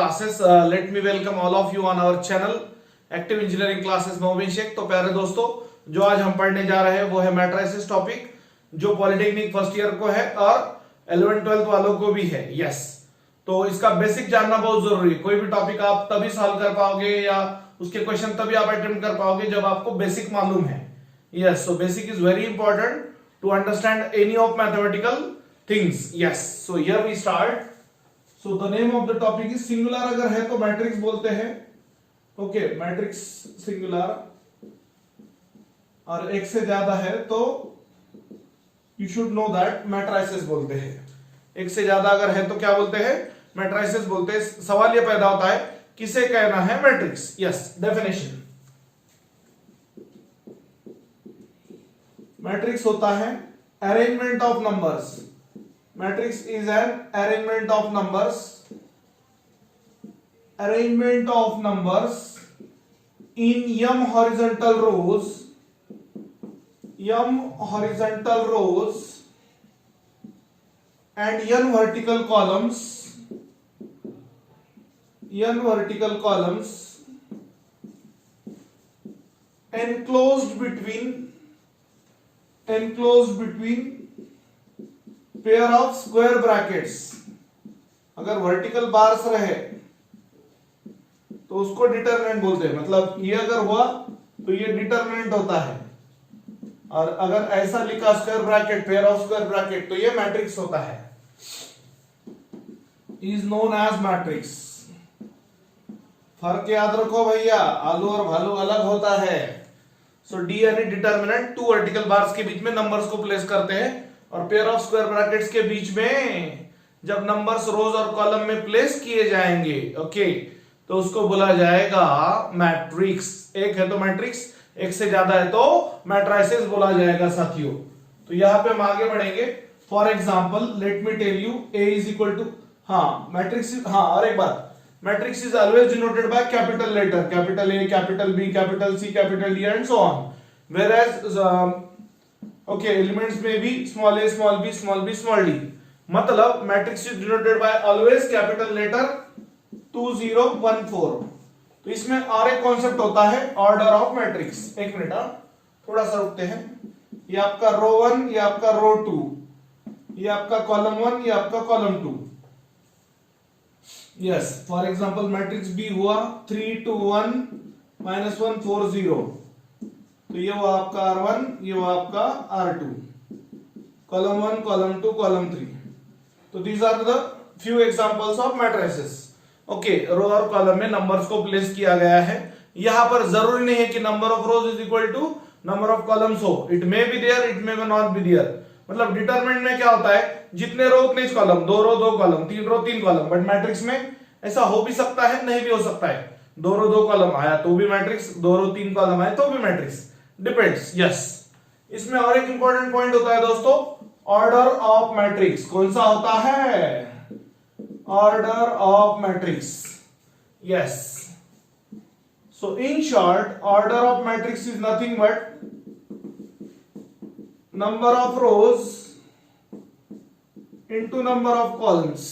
classes. Let me welcome all of you on our channel Active Engineering Classes में मोबिन शेख। तो प्यारे दोस्तों, जो आज हम पढ़ने जा रहे हैं वो है मैट्रिसेस टॉपिक, जो पॉलिटेक्निक फर्स्ट ईयर को है और 11th-12th वालों को भी है। यस, तो इसका बेसिक जानना बहुत जरूरी है। कोई भी टॉपिक आप तभी सॉल्व कर पाओगे या उसके क्वेश्चन तभी आप अटेम्प्ट कर पाओगे जब आपको बेसिक मालूम है। Yes, so basic is very important to understand any of mathematical things. Yes, so here we start. So the name of the topic is singular अगर है तो मैट्रिक्स बोलते हैं। ओके, मैट्रिक्स सिंगुलर, और एक से ज्यादा है तो you should know that matrices बोलते हैं। एक से ज्यादा अगर है तो क्या बोलते हैं? मैट्रिसेस बोलते हैं। सवाल ये पैदा होता है किसे कहना है मैट्रिक्स। Yes, definition. मैट्रिक्स होता है arrangement of numbers. Matrix is an arrangement of numbers, arrangement of numbers in m horizontal rows and n vertical columns enclosed between pair of square brackets। अगर वर्टिकल बार्स रहे तो उसको determinant बोलते हैं। मतलब ये अगर हुआ तो ये डिटरमिनेंट होता है, और अगर ऐसा लिखा square bracket, pair of square bracket, तो ये मैट्रिक्स होता है, इज नोन एज मैट्रिक्स। फर्क याद रखो भैया, आलू और भालू अलग होता है। सो डी यानी डिटरमिनेंट, टू वर्टिकल बार्स के बीच में नंबर्स को प्लेस करते हैं, और पेयर ऑफ स्क्वायर ब्रैकेट्स के बीच में जब नंबर्स रोज और कॉलम में प्लेस किए जाएंगे, ओके, तो उसको बोला जाएगा मैट्रिक्स। एक है तो मैट्रिक्स, एक से ज्यादा है तो मैट्रिसेस बोला जाएगा साथियों। तो यहां पे हम आगे बढ़ेंगे। For example let me tell you a is equal to, matrix, और एक बात, matrix is always denoted by capital letter, capital A, capital B, capital C, capital D and so on. Whereas okay, elements में भी small a, small b, small b, small d। मतलब matrix is denoted by always capital letter 2014। तो इसमें और एक concept होता है order of matrix. एक मिनट, थोड़ा सा रुकते हैं। ये आपका रो 1, ये आपका रो 2, ये आपका कॉलम 1, ये आपका column 2। Yes, for example matrix B हुआ 3 2 1 -1 4 0। तो ये हुआ आपका R1, ये हुआ आपका R2, कॉलम 1, कॉलम 2, कॉलम 3। तो these are the few examples of matrices. Okay, row और कॉलम में नंबर्स को प्लेस किया गया है। यहां पर जरूरी नहीं है कि number of rows is equal to number of columns हो। It may be there, it may not be there. मतलब डिटरमिनेंट में क्या होता है, जितने रो उतने column, 2 row 2 column, 3 row 3 column. But matrix में ऐसा हो भी सकता है, नहीं भी हो सकता है। 2 रो 2 कॉलम आया तो भी मैट्रिक्स, 2 रो 3 कॉलम आया तो भी मैट्रिक्स, डिपेंड्स। यस, इसमें और एक इंपॉर्टेंट पॉइंट होता है दोस्तों, ऑर्डर ऑफ मैट्रिक्स। कौन सा होता है? Order of matrix. yes, so in short, order of matrix is nothing but number of rows into number of columns,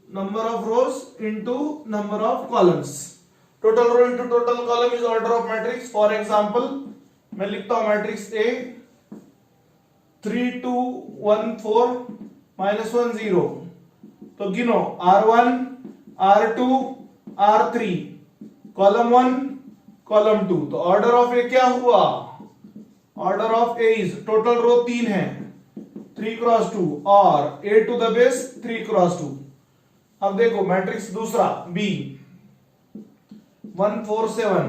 number of rows into number of columns, total row into total column is order of matrix. For example, मैं लिखता हूं matrix A 3 2 1 4 -1 0। तो गिनो R1 R2 R3, column 1, column 2। तो order of A क्या हुआ? Order of A is, total row 3 है, 3 cross 2, और a to the base 3 cross 2। अब देखो मैट्रिक्स दूसरा B 1 4 7,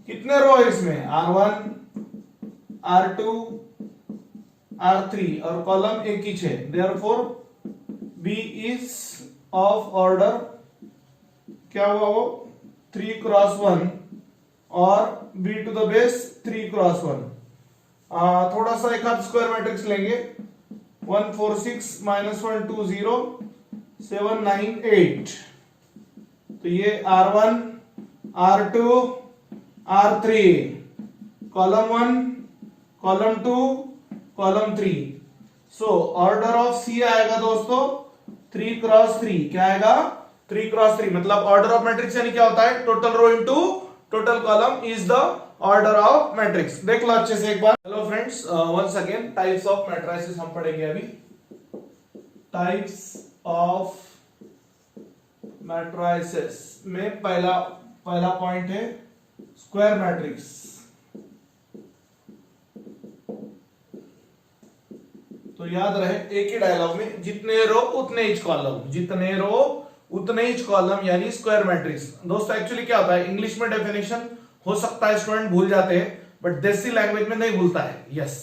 कितने रो है इसमें? R1 R2 R3, और कॉलम एक ही है। Therefore B is of order क्या हुआ, वो 3 क्रॉस 1, और B to the base 3 cross 1। थोड़ा सा एक हाथ स्क्वायर मैट्रिक्स लेंगे। 1 4 6 -1 2 0 7 9 8। तो ये R1 R2 R3, column 1, column 2, column 3। So order of C आएगा दोस्तों 3 क्रॉस 3 क्या आएगा? 3 क्रॉस 3 मतलब ऑर्डर ऑफ मैट्रिक्स यानी क्या होता है? Total row into total column is the order of matrix. देख लो अच्छे से एक बार। Hello friends, once again types of matrices हम पढ़ेंगे अभी। टाइप्स ऑफ मैट्रिसेस में पहला पॉइंट है स्क्वायर मैट्रिक्स। तो याद रहे एक ही डायलॉग में जितने रो उतने इच कॉलम, जितने रो उतने इच कॉलम यानी स्क्वायर मैट्रिक्स। दोस्तों एक्चुअली क्या होता है, इंग्लिश में डेफिनेशन हो सकता है स्टूडेंट भूल जाते हैं, बट देसी लैंग्वेज में नहीं भूलता है। यस,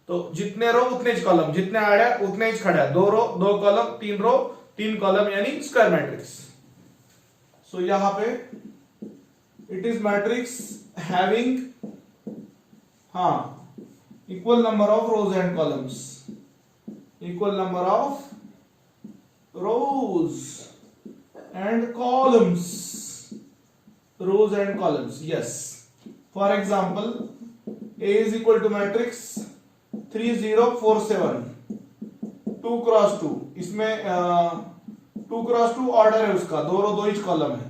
तो जितने रो उतने इच कॉलम, जितने आड़ा उतने इच खड़ा, 2 रो 2 कॉलम, 3 रो 3 कॉलम यानी स्क्वायर मैट्रिक्स। सो यहां पे it is matrix having equal number of rose and columns, equal number of rows and columns, rows and columns. Yes, for example A is equal to matrix 3 0 4 7 2 cross 2, इसमें 2 cross 2 order है उसका, 2 row 2 etch column है।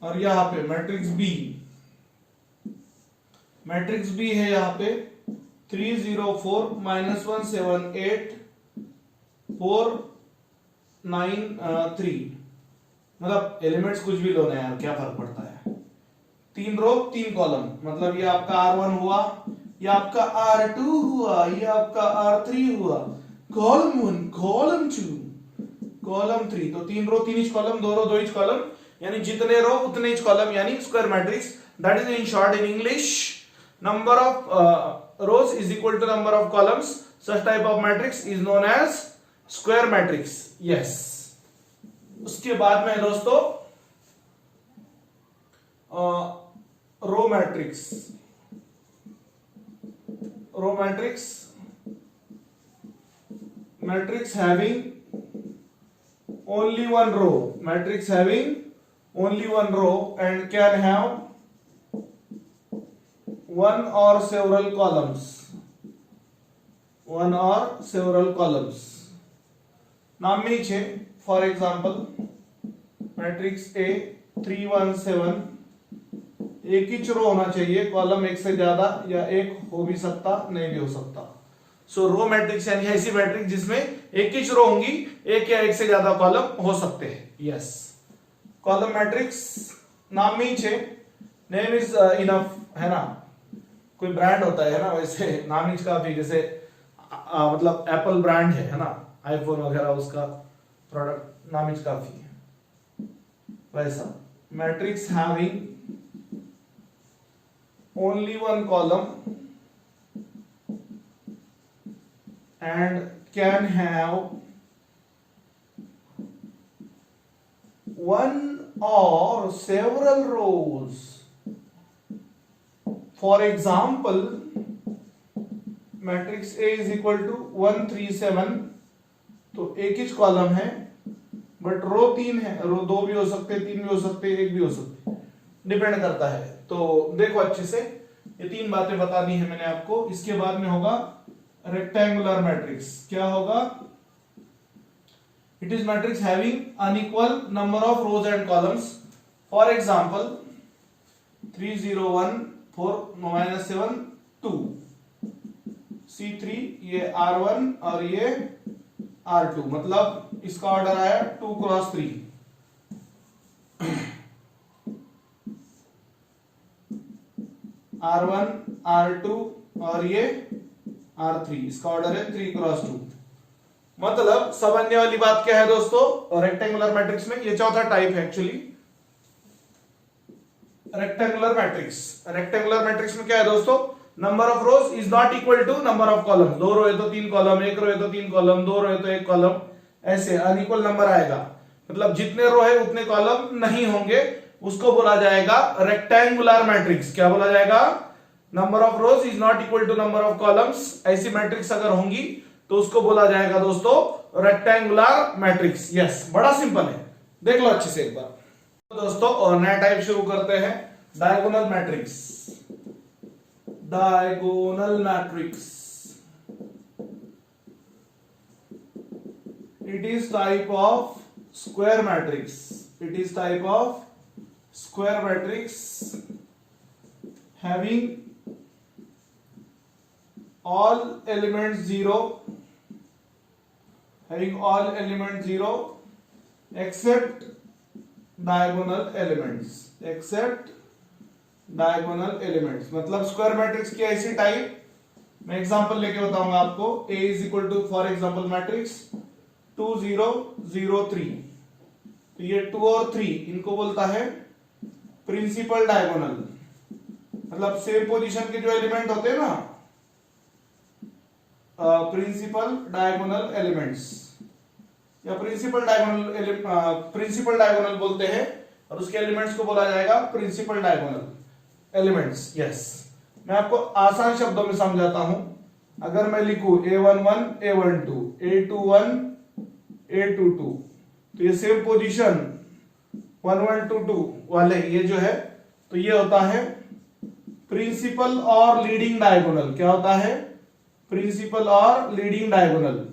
और यहां पे matrix B है यहां पे 3 0 4 -1 7 8 4 9 3, मतलब एलिमेंट्स कुछ भी लो ना यार, क्या फर्क पड़ता है। 3 रो 3 कॉलम, मतलब ये आपका R1 हुआ, ये आपका R2 हुआ, ये आपका R3 हुआ, कॉलम 1 कॉलम 2 कॉलम 3। तो 3 row 3 etch column, 2 row 2 etch column यानी जितने रो उतने इच कॉलम यानी square matrix. That is in short in English number of rows is equal to number of columns. Such type of matrix is known as square matrix. Yes. उसके बाद में दोस्तों row matrix. Row matrix, matrix having only one row, matrix having only one row and can have one or several columns, one or several columns। नाम में ही छे, for example matrix A 3 1 7, एक ही रो होना चाहिए, कॉलम एक से ज्यादा या एक हो भी सकता, नहीं भी हो सकता। सो रो मैट्रिक्स यानी ऐसी मैट्रिक्स जिसमें एक ही रो होंगी, एक या एक से ज्यादा कॉलम हो सकते हैं। यस, कॉलम मैट्रिक्स नाम में ही छे, नेम इज इनफ, है ना। कोई ब्रांड होता है ना, वैसे नाम ही काफी, जैसे मतलब एप्पल ब्रांड है ना, आईफोन वगैरह, उसका प्रोडक्ट नाम ही काफी है। वैसा matrix having only one column and can have one or several rows. For example, matrix A is equal to 1 3 7, तो एक ही कॉलम है बट रो 3 है, रो 2 भी हो सकते, 3 भी हो सकते, 1 भी हो सकते, डिपेंड करता है। तो देखो अच्छे से, ये 3 बातें बता दी है मैंने आपको। इसके बाद में होगा रेक्टेंगुलर मैट्रिक्स। क्या होगा? It is matrix having unequal number of rose and columns. For example 3 0 1 4 -7 2 C3, ये R1 और ये R2, मतलब इसका ऑर्डर आया 2 क्रॉस 3। R1 R2 और ये R3, इसका ऑर्डर है 3 क्रॉस 2। मतलब समझने वाली बात क्या है दोस्तों, रेक्टेंगुलर मैट्रिक्स में ये चौथा टाइप है actually, rectangular matrix. Rectangular matrix में क्या है दोस्तों, number of rows is not equal to number of column. 2 row है तो 3 कॉलम, 1 रो है तो 3 कॉलम, 2 रो है तो 1 कॉलम, ऐसे अनइक्वल नंबर आएगा। मतलब जितने रो है उतने कॉलम नहीं होंगे, उसको बोला जाएगा रेक्टेंगुलर मैट्रिक्स। क्या बोला जाएगा? Number of rows is not equal to number of columns. ऐसी मैट्रिक्स अगर होंगी तो उसको बोला जाएगा दोस्तों रेक्टेंगुलर मैट्रिक्स। यस, बड़ा सिंपल है, देख लो अच्छे से एक बार। तो दोस्तों और नया टाइप शुरू करते हैं, diagonal matrix. Diagonal matrix it is type of square matrix. It is type of square matrix having all elements 0, having all elements 0 except diagonal elements, except diagonal elements. मतलब स्क्वायर मैट्रिक्स की ऐसी type, मैं example लेके बताऊंगा आपको. A is equal to for example matrix 2 0 0 3. तो ये 2 और 3 इनको बोलता है प्रिंसिपल डायगोनल. मतलब सेम पोजीशन के जो एलिमेंट होते हैं ना, प्रिंसिपल डायगोनल एलिमेंट्स या प्रिंसिपल डायगोनल बोलते हैं, और उसके एलिमेंट्स को बोला जाएगा प्रिंसिपल डायगोनल एलिमेंट्स. यस, मैं आपको आसान शब्दों में समझाता हूं. अगर मैं लिखूं A11 A12 A21 A22, तो ये सेम पोजीशन 1 1 2 2 वाले ये जो है, तो ये होता है प्रिंसिपल और लीडिंग डायगोनल. क्या होता है? प्रिंसिपल और लीडिंग डायगोनल.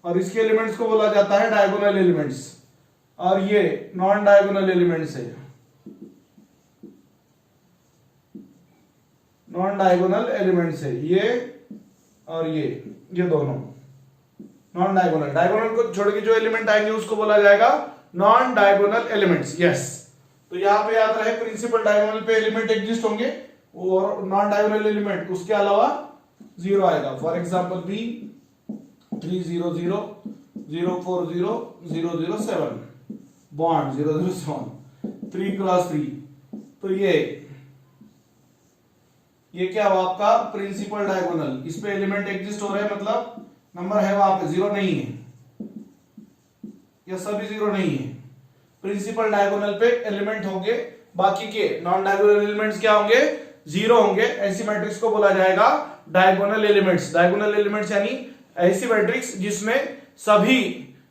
और इसके एलिमेंट्स को बोला जाता है डायगोनल एलिमेंट्स, और ये नॉन डायगोनल एलिमेंट्स है. नॉन डायगोनल एलिमेंट्स है ये और ये दोनों नॉन डायगोनल. डायगोनल को छोड़ के जो एलिमेंट आएंगे उसको बोला जाएगा नॉन डायगोनल एलिमेंट्स. यस, तो यहां पे याद रहे प्रिंसिपल डायगोनल पे एलिमेंट एग्जिस्ट होंगे और नॉन डायगोनल एलिमेंट उसके अलावा 0 आएगा. For example B 3 0 0 0 4 0 0 0 7 bond 0 0 7 3 cross 3. तो ये क्या हुआ आपका प्रिंसिपल डायगोनल. इस पे एलिमेंट एग्जिस्ट हो रहे हैं, मतलब नंबर है वहां पे, 0 नहीं है, या सभी 0 नहीं है. प्रिंसिपल डायगोनल पे एलिमेंट होंगे, बाकी के नॉन डायगोनल एलिमेंट्स क्या होंगे? 0 होंगे. ऐसी मैट्रिक्स को बोला जाएगा डायगोनल एलिमेंट्स. डायगोनल एलिमेंट्स यानी ऐसी मैट्रिक्स जिसमें सभी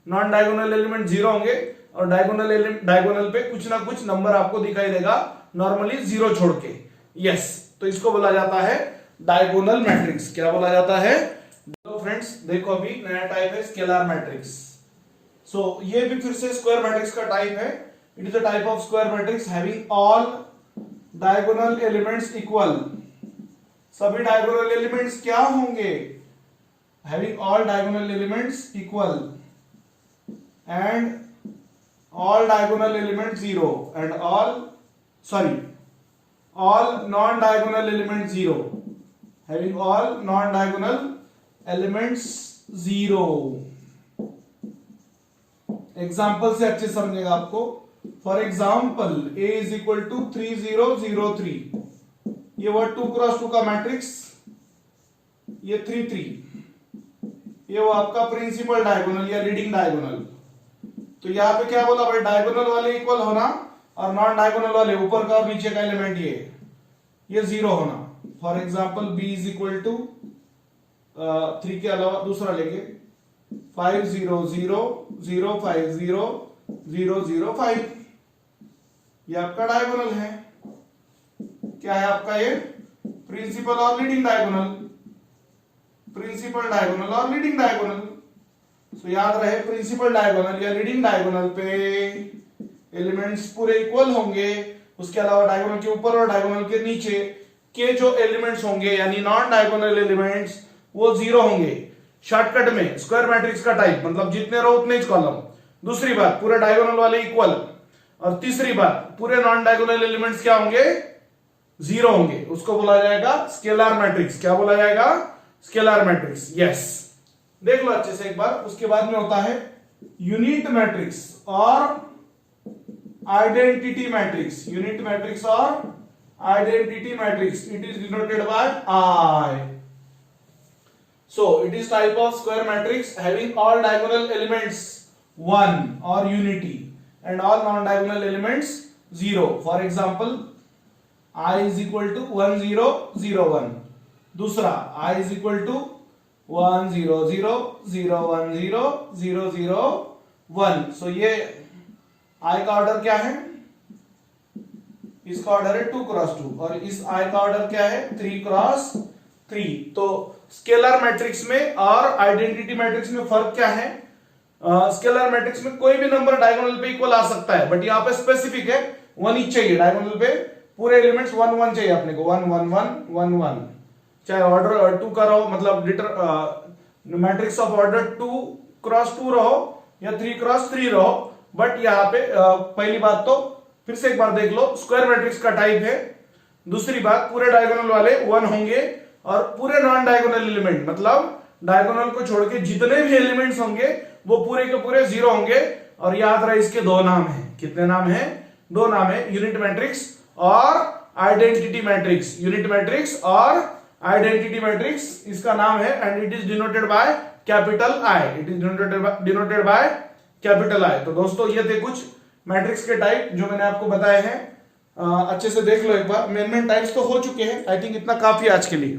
नॉन डायगोनल एलिमेंट 0 होंगे और डायगोनल पे कुछ ना कुछ नंबर आपको दिखाई देगा, नॉर्मली 0 छोड़ के. यस, तो इसको बोला जाता है डायगोनल मैट्रिक्स. क्या बोला जाता है? तो फ्रेंड्स देखो, अभी नया टाइप है स्केलर मैट्रिक्स. सो ये भी फिर से स्क्वायर मैट्रिक्स का टाइप है. It is a type of square matrix having all diagonal elements equal. सभी डायगोनल एलिमेंट्स क्या होंगे? Having all diagonal elements equal and all diagonal elements 0 and all non-diagonal elements 0. Having all non-diagonal elements 0. Example से अच्छे समझेगा आपको. For example A is equal to 3 0 0 3. ये वो 2 cross 2 का मैट्रिक्स, ये 3 3. ये वो आपका प्रिंसिपल डायगोनल या लीडिंग डायगोनल. तो यहां पे क्या बोला भाई? डायगोनल वाले इक्वल होना और नॉन डायगोनल वाले ऊपर का और नीचे का एलिमेंट ये 0 होना. For example B is equal to 3 के अलावा दूसरा लेंगे 5 0 0 0 5 0 0 0 5. ये आपका डायगोनल है. क्या है आपका? ये प्रिंसिपल और लीडिंग डायगोनल. प्रिंसिपल डायगोनल और लीडिंग डायगोनल. तो याद रहे प्रिंसिपल डायगोनल या लीडिंग डायगोनल पे एलिमेंट्स पूरे इक्वल होंगे. उसके अलावा डायगोनल के ऊपर और डायगोनल के नीचे के जो एलिमेंट्स होंगे यानी नॉन डायगोनल एलिमेंट्स वो 0 होंगे. शॉर्टकट में स्क्वायर मैट्रिक्स का टाइप मतलब जितने रो उतने ही कॉलम. दूसरी बात, पूरे डायगोनल वाले इक्वल. और तीसरी बात, पूरे नॉन डायगोनल एलिमेंट्स क्या होंगे? 0 होंगे. उसको बोला जाएगा स्केलर मैट्रिक्स. क्या बोला जाएगा? Scalar matrix. यस, देख लो अच्छे से एक बार. उसके बाद में होता है यूनिट मैट्रिक्स और आइडेंटिटी मैट्रिक्स. यूनिट मैट्रिक्स और identity matrix. It is denoted bye I. So it is type of square matrix having all diagonal elements 1 or unity and all non-diagonal elements 0. For example, I is equal to 1 0 0 1. दूसरा I is equal to 1 0 0 0 1 0 0 0 1. So ये I का order क्या है? इसका order है 2 cross 2 और इस I का ऑर्डर क्या है? 3 क्रॉस 3। तो स्केलर मैट्रिक्स में और आइडेंटिटी मैट्रिक्स में फर्क क्या है? स्केलर मैट्रिक्स में कोई भी नंबर डायगोनल पे इक्वल आ सकता है, बट यहाँ पे स्पेसिफिक है 1 ही चाहिए डायगोनल पे, पूरे एलिमेंट्स 1 1 चाहिए अपने को, 1 1 1 1 1, चाहे ऑर्डर 2 का रहो, मतलब मैट्रिक्स ऑफ ऑर्डर 2 क्रॉस 2 रहो या 3 क्रॉस 3 रहो। बट यहाँ पे पहली बात तो फिर से एक बार देख लो, स्क्वायर मैट्रिक्स का टाइप है। दूसरी बात, पूरे डायगोनल वाले 1 होंगे और पूरे नॉन डायगोनल एलिमेंट, मतलब डायगोनल को छोड़ के जितने भी एलिमेंट्स होंगे वो पूरे के पूरे 0 होंगे। और याद रहे इसके दो नाम हैं। कितने नाम हैं? दो नाम है, यूनिट मैट्रिक्स और आइडेंटिटी मैट्रिक्स। यूनिट मैट्रिक्स और आइडेंटिटी मैट्रिक्स इसका नाम है, and it is denoted by capital I. It is denoted by capital I. तो दोस्तों ये थे कुछ मैट्रिक्स के टाइप जो मैंने आपको बताए हैं। अच्छे से देख लो एक बार, मेन टाइप्स तो हो चुके हैं। आई थिंक इतना काफी आज के लिए।